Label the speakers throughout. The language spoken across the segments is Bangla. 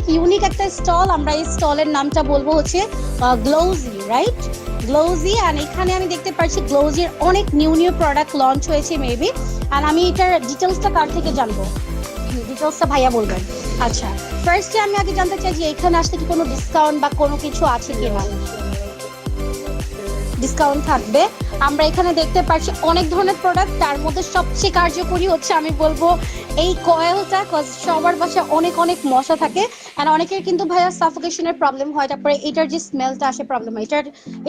Speaker 1: অনেক ইউনিক একটা স্টল। আমরা এই স্টলের নামটা বলবো হচ্ছে গ্লোজি, রাইট? গ্লোজি। আর এখানে আমি দেখতে পাচ্ছি গ্লোজির অনেক নিউ প্রোডাক্ট লঞ্চ হয়েছে মেবি। আর আমি এটার ডিটেলসটা কার থেকে জানবো? ডিটেলসটা ভাইয়া বলবেন। আচ্ছা, ফার্স্টে আমি আগে জানতে চাই যে এখানে আসলে কি কোনো ডিসকাউন্ট বা কোনো কিছু আছে কিনা? ডিসকাউন্ট থাকবে। আমরা এখানে দেখতে পাচ্ছি অনেক ধরনের প্রোডাক্ট, তার মধ্যে সবচেয়ে কার্যকরী হচ্ছে আমি বলবো এই কয়েলটা, কজ সবার বাসায় অনেক অনেক মশা থাকে আর অনেকের কিন্তু ভাইয়া সাফোকেশনের প্রবলেম হয়, তারপরে এটার যে স্মেলটা আসে প্রবলেম হয়।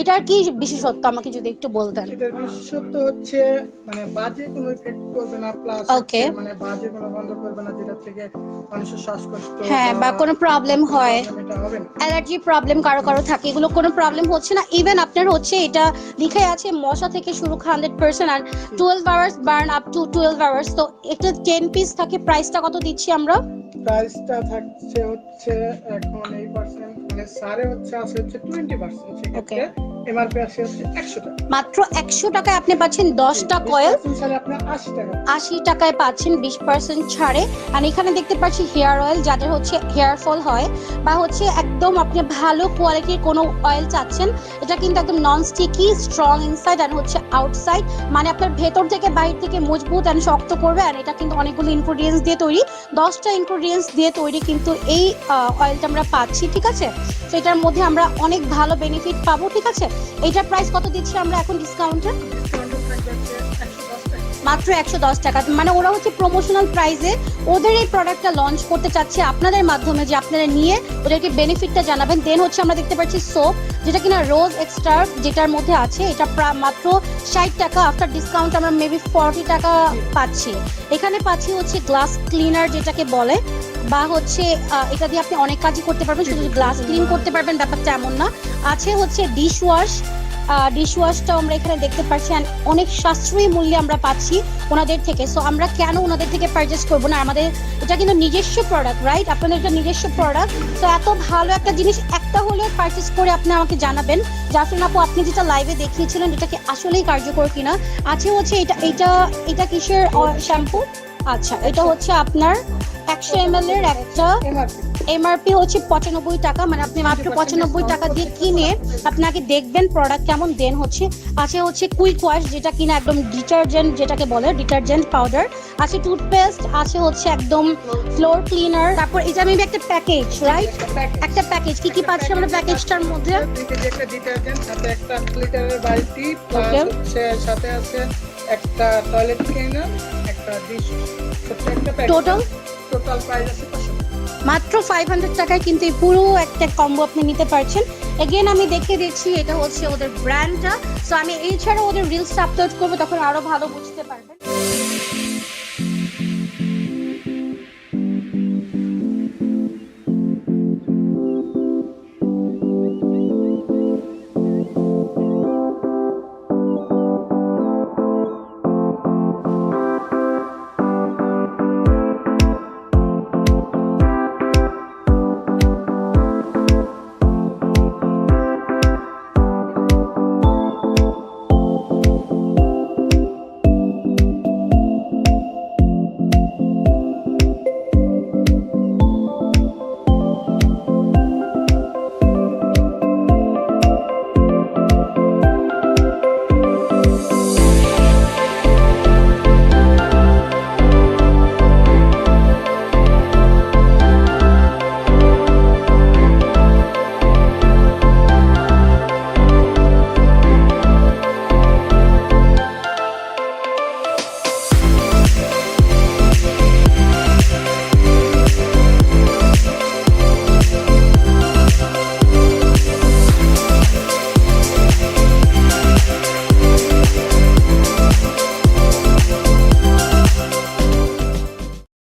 Speaker 1: এটার কি বিশেষত্ব আমাকে যদি একটু বলতেন?
Speaker 2: এটার বিশেষত্ব হচ্ছে মানে বাজে কোনো ইফেক্ট করবে না, প্লাস
Speaker 1: ওকে,
Speaker 2: মানে বাজে কোনো গন্ধ করবে না, যেটা থেকে মানুষের শ্বাসকষ্ট
Speaker 1: হ্যাঁ বা কোনো প্রবলেম হয়,
Speaker 2: এটা হবে না।
Speaker 1: অ্যালার্জি প্রবলেম কারো কারো থাকে, এগুলো কোনো প্রবলেম হচ্ছে না। ইভেন আপনার হচ্ছে এটা লিখে আছে মশা থেকে শুরু 100% আর 12 hours burn up to 12 hours. তো একটা 10 পিস থাকে, প্রাইসটা কত দিচ্ছি আমরা?
Speaker 2: প্রাইসটা থাকছে হচ্ছে এখন এই পার্সেন্ট মানে সারে হচ্ছে আছে হচ্ছে 20%, সেক্ষেত্রে এমআরপি আসে হচ্ছে 100 টাকা।
Speaker 1: মাত্র 100 টাকায় আপনি পাচ্ছেন 10টা কয়েল।
Speaker 2: 20% ছাড়ে আপনি 80 টাকা।
Speaker 1: 80 টাকায় পাচ্ছেন 20% ছাড়ে। আর এখানে দেখতে পাচ্ছি হেয়ার অয়েল, যাদের হচ্ছে হেয়ার ফল হয় বা হচ্ছে একদম আপনি ভালো কোয়ালিটির কোনো অয়েল চাচ্ছেন, এটা কিন্তু একদম নন স্টিকি, স্ট্রং ইনসাইড আর হচ্ছে আউটসাইড, মানে আপনার ভেতর থেকে বাইরে থেকে মজবুত আর শক্ত করবে। আর এটা কিন্তু অনেকগুলো ইনগ্রেডিয়েন্টস দিয়ে তৈরি, 10টা ইনগ্রেডিয়েন্টস দিয়ে তৈরি কিন্তু এই অয়েলটা আমরা পাচ্ছি, ঠিক আছে? তো এটার মধ্যে আমরা অনেক ভালো বেনিফিট পাবো, ঠিক আছে? এটার প্রাইস কত দিচ্ছি আমরা এখন ডিসকাউন্টে? মাত্র 110 টাকা। মানে ওরা হচ্ছে প্রমোশনাল প্রাইসে ওদের এই প্রোডাক্টটা লঞ্চ করতে চাচ্ছে আপনাদের মাধ্যমে, যে আপনারা নিয়ে ওদেরকে বেনিফিটটা জানাবেন। দেন হচ্ছে আমরা দেখতে পাচ্ছি সোপ, যেটা কিনা রোজ এক্সট্রা যেটার মধ্যে আছে, এটা মাত্র 60 টাকা। আফটার ডিসকাউন্ট আমরা মেবি 40 টাকা পাচ্ছি। এখানে পাচ্ছি হচ্ছে গ্লাস ক্লিনার যেটাকে বলে, বা হচ্ছে এটা দিয়ে আপনি অনেক কাজই করতে পারবেন, শুধু গ্লাস ক্লিন করতে পারবেন ব্যাপারটা এমন না। আছে হচ্ছে ডিশওয়াশটাও আমরা এখানে দেখতে পাচ্ছি, অনেক সাশ্রয়ী মূল্যে আমরা পাচ্ছি ওনাদের থেকে। সো আমরা কেন ওনাদের থেকে পারচেস করবো না? আমাদের এটা কিন্তু নিজস্ব প্রোডাক্ট, রাইট? আপনাদের এটা নিজস্ব প্রোডাক্ট। তো এত ভালো একটা জিনিস একটা হলেও পারচেস করে আপনি আমাকে জানাবেন জাফরিন আপু, আপনি যেটা লাইভে দেখিয়েছিলেন এটা কি আসলেই কার্যকর কিনা। আছে হচ্ছে এটা কিসের শ্যাম্পু? আচ্ছা, এটা হচ্ছে আপনার 100 ml এর একটা এমআরপি হচ্ছে 95 টাকা, মানে আপনি মাত্র 95 টাকা দিয়ে কিনে আপনাকে দেখবেন প্রোডাক্ট কেমন। দেন হচ্ছে হচ্ছে কুইক ওয়াশ, যেটা কিনা একদম ডিটারজেন্ট যেটাকে বলে, ডিটারজেন্ট পাউডার আছে, টুথপেস্ট আছে, হচ্ছে একদম ফ্লোর ক্লিনার। তারপর এটা মেবি একটা প্যাকেজ, রাইট? একটা প্যাকেজ কি পাচ্ছি আমরা প্যাকেজটার মধ্যে?
Speaker 2: একটা ডিটারজেন্ট, সাথে একটা লিটারের বালতি, প্লাস হচ্ছে সাথে আছে একটা টয়লেট ক্লিনার, একটা ডিশ, একটা প্যাকেজ। টোটাল প্রাইস আছে 500
Speaker 1: মাত্র 500 টাকায় কিন্তু এই পুরো একটা কম্বো আপনি নিতে পারছেন। এগেন আমি দেখিয়ে দিচ্ছি, এটা হচ্ছে ওদের ব্র্যান্ডটা। সো আমি এছাড়াও ওদের রিলস আপলোড করবো, তখন আরো ভালো বুঝতে পারবেন।